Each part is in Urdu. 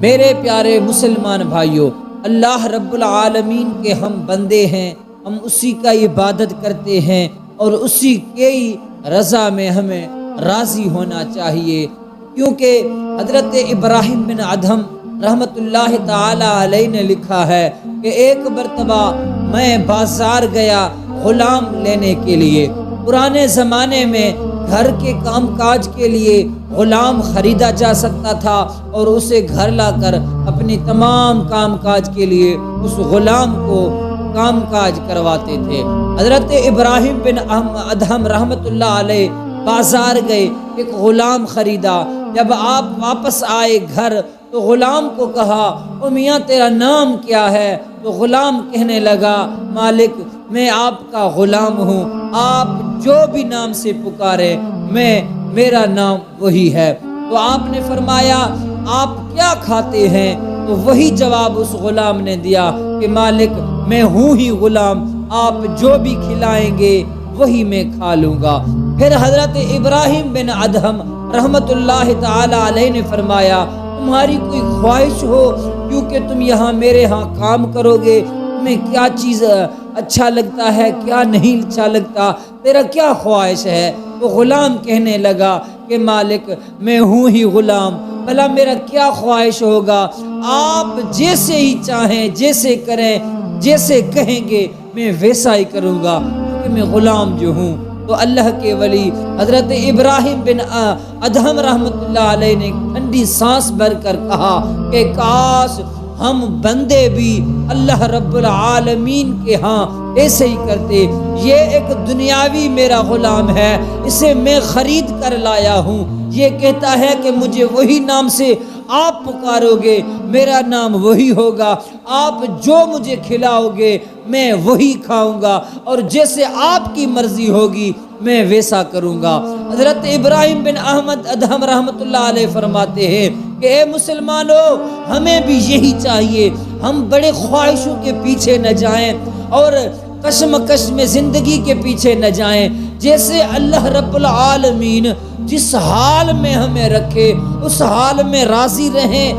میرے پیارے مسلمان بھائیوں، اللہ رب العالمین کے ہم بندے ہیں، ہم اسی کا عبادت کرتے ہیں اور اسی کی رضا میں ہمیں راضی ہونا چاہیے، کیونکہ حضرت ابراہیم بن ادہم رحمت اللہ تعالی علیہ نے لکھا ہے کہ ایک مرتبہ میں بازار گیا غلام لینے کے لیے۔ پرانے زمانے میں گھر کے کام کاج کے لیے غلام خریدا جا سکتا تھا اور اسے گھر لا کر اپنی تمام کام کاج کے لیے اس غلام کو کام کاج کرواتے تھے۔ حضرت ابراہیم بن ادہم رحمت اللہ علیہ بازار گئے، ایک غلام خریدا۔ جب آپ واپس آئے گھر تو غلام کو کہا، او میاں تیرا نام کیا ہے؟ تو غلام کہنے لگا، مالک میں آپ کا غلام ہوں، آپ جو بھی نام سے پکارے میرا نام وہی ہے۔ تو آپ نے فرمایا، آپ کیا کھاتے ہیں؟ تو وہی جواب اس غلام نے دیا کہ مالک میں ہوں ہی غلام، آپ جو بھی کھلائیں گے وہی میں کھا لوں گا۔ پھر حضرت ابراہیم بن ادہم رحمت اللہ تعالی علیہ نے فرمایا، تمہاری کوئی خواہش ہو، کیونکہ تم یہاں میرے ہاں کام کرو گے، تمہیں کیا چیز اچھا لگتا ہے، کیا نہیں اچھا لگتا، تیرا کیا خواہش ہے؟ وہ غلام کہنے لگا کہ مالک میں ہوں ہی غلام، بھلا میرا کیا خواہش ہوگا؟ آپ جیسے ہی چاہیں، جیسے کریں، جیسے کہیں گے میں ویسا ہی کروں گا، کیونکہ میں غلام جو ہوں۔ تو اللہ کے ولی حضرت ابراہیم بن ادہم رحمت اللہ علیہ نے ٹھنڈی سانس بھر کر کہا کہ کاش ہم بندے بھی اللہ رب العالمین کے ہاں ایسے ہی کرتے۔ یہ ایک دنیاوی میرا غلام ہے، اسے میں خرید کر لایا ہوں، یہ کہتا ہے کہ مجھے وہی نام سے آپ پکارو گے میرا نام وہی ہوگا، آپ جو مجھے کھلاؤ گے میں وہی کھاؤں گا، اور جیسے آپ کی مرضی ہوگی میں ویسا کروں گا۔ حضرت ابراہیم بن ادہم رحمت اللہ علیہ فرماتے ہیں کہ اے مسلمانوں، ہمیں بھی یہی چاہیے، ہم بڑے خواہشوں کے پیچھے نہ جائیں اور کشمکش میں زندگی کے پیچھے نہ جائیں۔ جیسے اللہ رب العالمین جس حال میں ہمیں رکھے اس حال میں راضی رہیں،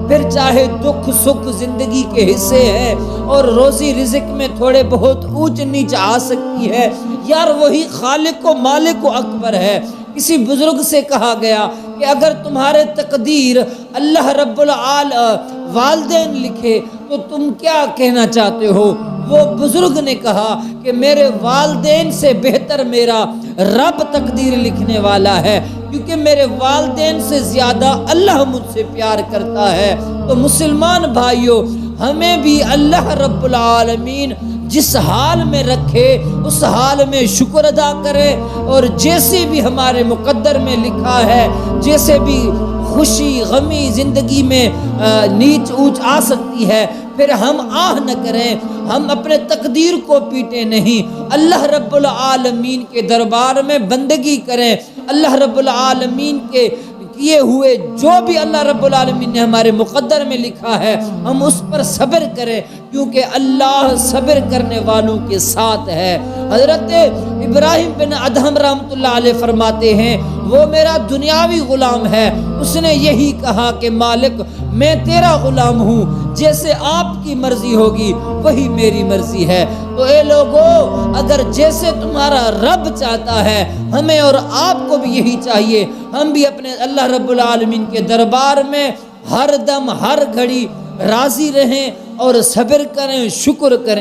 پھر چاہے دکھ سکھ زندگی کے حصے ہیں اور روزی رزق میں تھوڑے بہت اونچ نیچ آ سکتی ہے، یار وہی خالق و مالک و اکبر ہے۔ کسی بزرگ سے کہا گیا کہ اگر تمہارے تقدیر اللہ رب والدین لکھے تو تم کیا کہنا چاہتے ہو؟ وہ بزرگ نے کہا کہ میرے والدین سے بہتر میرا رب تقدیر لکھنے والا ہے، کیونکہ میرے والدین سے زیادہ اللہ مجھ سے پیار کرتا ہے۔ تو مسلمان بھائیوں، ہمیں بھی اللہ رب العالمین جس حال میں رکھے اس حال میں شکر ادا کرے، اور جیسے بھی ہمارے مقدر میں لکھا ہے، جیسے بھی خوشی غمی زندگی میں نیچ اونچ آ سکتی ہے، پھر ہم آہ نہ کریں، ہم اپنے تقدیر کو پیٹیں نہیں، اللہ رب العالمین کے دربار میں بندگی کریں، اللہ رب العالمین کے کیے ہوئے جو بھی اللہ رب العالمین نے ہمارے مقدر میں لکھا ہے ہم اس پر صبر کریں، کیونکہ اللہ صبر کرنے والوں کے ساتھ ہے۔ حضرت ابراہیم بن ادہم رحمت اللہ علیہ فرماتے ہیں، وہ میرا دنیاوی غلام ہے، اس نے یہی کہا کہ مالک میں تیرا غلام ہوں، جیسے آپ کی مرضی ہوگی وہی میری مرضی ہے۔ تو اے لوگو، اگر جیسے تمہارا رب چاہتا ہے ہمیں اور آپ کو بھی یہی چاہیے، ہم بھی اپنے اللہ رب العالمین کے دربار میں ہر دم ہر گھڑی راضی رہیں اور صبر کریں، شکر کریں۔